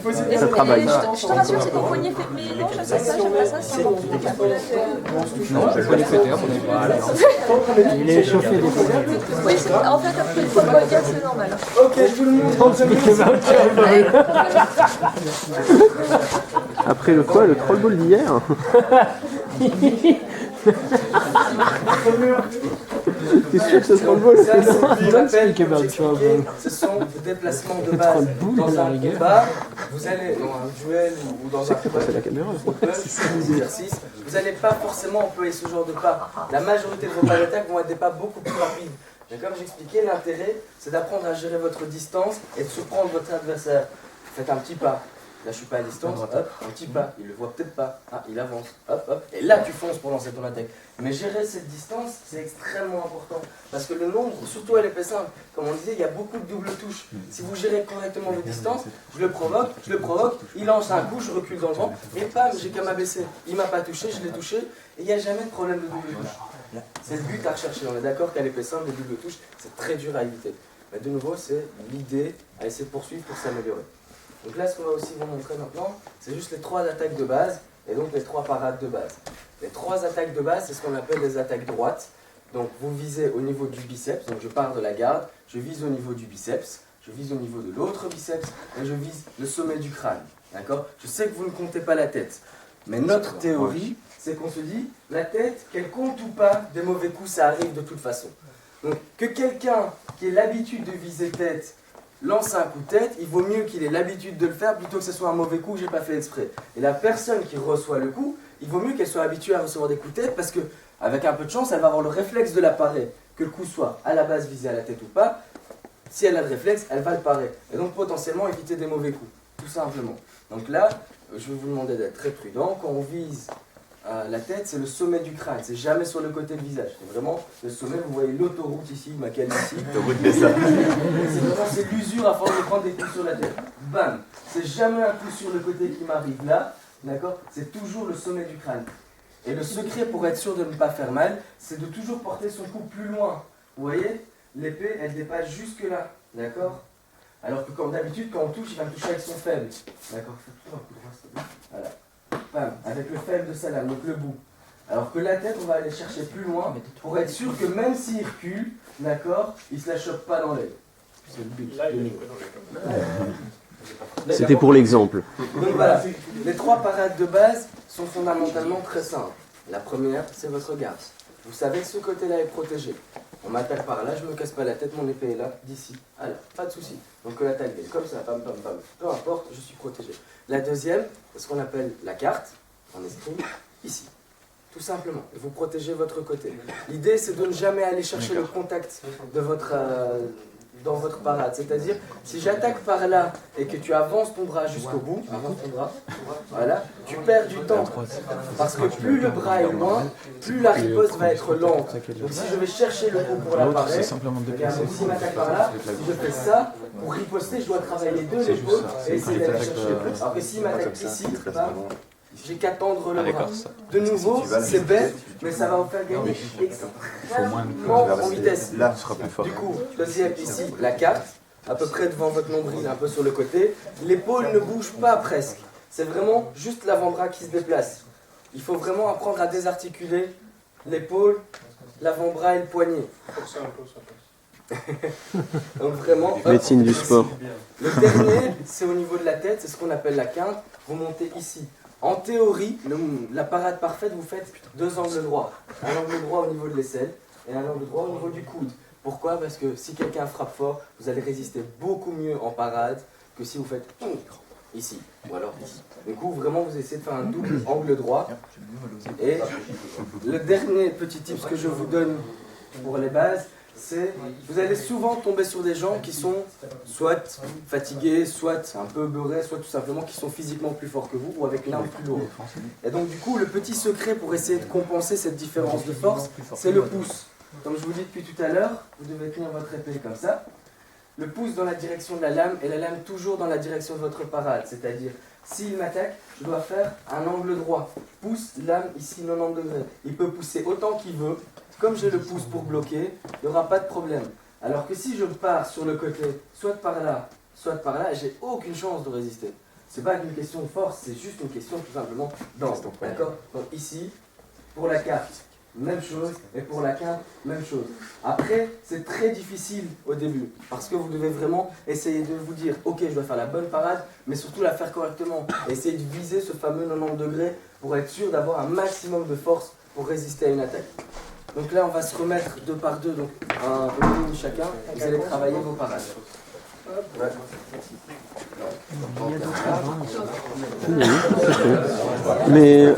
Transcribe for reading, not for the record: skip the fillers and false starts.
Ça travaille. Je te rassure, c'est ton poignet fait. Mais non, j'aime pas ça, c'est bon. Non, je vais les péter, à mon avis. Il est chauffé des fois. Oui, en fait, après une fois de podcast, c'est normal. Ok, je vous le montre. Après le quoi, le trollball d'hier. T'es sûr que ce trollball Ça, c'est ce qu'on appelle, comme j'ai Trollball. expliqué, ce sont des déplacements de base. Dans un combat, vous allez, dans un duel ou dans un combat, C'est la caméra. exercice, vous n'allez pas forcément employer ce genre de pas. La majorité de vos pas d'attaque vont être des pas beaucoup plus rapides. Mais comme j'expliquais, l'intérêt, c'est d'apprendre à gérer votre distance et de surprendre votre adversaire. Faites un petit pas. Là, je suis pas à distance, hop, un petit pas. Il le voit peut-être pas. Ah, il avance, hop, hop. Et là, tu fonces pour lancer ton attaque. Mais gérer cette distance, c'est extrêmement important. Parce que le nombre, surtout à l'épée simple, comme on disait, il y a beaucoup de doubles touches. Si vous gérez correctement vos distances, je le provoque, il lance un coup, je recule dans le vent, et pam, j'ai qu'à m'abaisser. Il m'a pas touché, je l'ai touché, et il n'y a jamais de problème de double touche. C'est le but à rechercher. On est d'accord qu'à l'épée simple, les doubles touches, c'est très dur à éviter. Mais de nouveau, c'est l'idée à essayer de poursuivre pour s'améliorer. Donc là, ce qu'on va aussi vous montrer maintenant, c'est juste les 3 attaques de base et donc les 3 parades de base. Les 3 attaques de base, c'est ce qu'on appelle les attaques droites. Donc vous visez au niveau du biceps, donc je pars de la garde, je vise au niveau du biceps, je vise au niveau de l'autre biceps et je vise le sommet du crâne. D'accord ? Je sais que vous ne comptez pas la tête, mais notre théorie, c'est qu'on se dit, la tête, qu'elle compte ou pas, des mauvais coups, ça arrive de toute façon. Donc que quelqu'un qui ait l'habitude de viser tête, lance un coup de tête, il vaut mieux qu'il ait l'habitude de le faire plutôt que ce soit un mauvais coup que j'ai pas fait exprès. Et la personne qui reçoit le coup, il vaut mieux qu'elle soit habituée à recevoir des coups de tête parce que avec un peu de chance, elle va avoir le réflexe de la parer. Que le coup soit à la base visé à la tête ou pas, si elle a le réflexe, elle va le parer. Et donc potentiellement éviter des mauvais coups, tout simplement. Donc là, je vais vous demander d'être très prudent. Quand on vise la tête, c'est le sommet du crâne, c'est jamais sur le côté du visage. C'est vraiment le sommet, vous voyez l'autoroute ici, ma cale ici. C'est l'usure à force de prendre des coups sur la tête. Bam! C'est jamais un coup sur le côté qui m'arrive là, d'accord? C'est toujours le sommet du crâne. Et le secret pour être sûr de ne pas faire mal, c'est de toujours porter son coup plus loin. Vous voyez? L'épée, elle dépasse jusque là, d'accord? Alors que comme d'habitude, quand on touche, il va me toucher avec son faible. D'accord? Faites toujours un coup droit, s'il te plaît. Voilà. Bam, avec le faible de sa lame, donc le bout. Alors que la tête, on va aller chercher plus loin pour être sûr que même s'il recule, d'accord, il se la chope pas dans l'œil. C'est le but. C'était pour l'exemple. Donc voilà, les 3 parades de base sont fondamentalement très simples. La première, c'est votre garde. Vous savez que ce côté-là est protégé. On m'attaque par là, je me casse pas la tête, mon épée est là, d'ici. Alors, pas de souci. Donc l'attaque est comme ça, pam pam pam. Peu importe, je suis protégé. La deuxième, c'est ce qu'on appelle la carte, en escrime, ici. Tout simplement. Et vous protégez votre côté. L'idée, c'est de ne jamais aller chercher le contact de votre, dans votre parade. C'est-à-dire, si j'attaque par là et que tu avances ton bras jusqu'au bout, avance ton bras, voilà, tu perds du temps. Parce que plus le bras est loin, plus la riposte va être lente. Donc si je vais chercher le coup pour la parade, regarde, s'il m'attaque par là, si je fais ça, pour riposter, je dois travailler les deux épaules et essayer d'aller chercher le coup. Alors que s'il m'attaque ici, j'ai qu'à tendre le bras. De nouveau, c'est bête, mais ça va vous faire gagner extrêmement en vitesse. Là, ce sera plus fort. Du coup, deuxième ici, la carte, à peu près devant votre nombril, un peu sur le côté. L'épaule ne bouge pas presque. C'est vraiment juste l'avant-bras qui se déplace. Il faut vraiment apprendre à désarticuler l'épaule, l'avant-bras et le poignet. Donc vraiment, hop, Médecine du sport. le dernier, c'est au niveau de la tête, c'est ce qu'on appelle la quinte. Vous montez ici. En théorie, la parade parfaite, vous faites 2 angles droits. Un angle droit au niveau de l'aisselle et un angle droit au niveau du coude. Pourquoi? Parce que si quelqu'un frappe fort, vous allez résister beaucoup mieux en parade que si vous faites ici ou alors ici. Du coup, vraiment, vous essayez de faire un double angle droit. Et le dernier petit tip que je vous donne pour les bases, c'est vous allez souvent tomber sur des gens qui sont soit fatigués, soit un peu beurrés, soit tout simplement qui sont physiquement plus forts que vous ou avec une arme plus lourde. Et donc du coup, le petit secret pour essayer de compenser cette différence de force, c'est le pouce. Comme je vous dis depuis tout à l'heure, vous devez tenir votre épée comme ça. Le pouce dans la direction de la lame et la lame toujours dans la direction de votre parade. C'est-à-dire, s'il m'attaque, je dois faire un angle droit. Pouce, lame, ici 90 degrés. Il peut pousser autant qu'il veut. Comme j'ai le pouce pour bloquer, il n'y aura pas de problème. Alors que si je pars sur le côté, soit par là, j'ai aucune chance de résister. c'est pas une question de force, c'est juste une question tout simplement d'angle. D'accord? Donc ici, pour la carte, même chose, et pour la quinte, même chose. Après, c'est très difficile au début, parce que vous devez vraiment essayer de vous dire, ok, je dois faire la bonne parade, mais surtout la faire correctement. Essayer de viser ce fameux 90 degrés pour être sûr d'avoir un maximum de force pour résister à une attaque. Donc là, on va se remettre deux par deux, donc un peu chacun, vous allez travailler vos parades. Ouais. Mais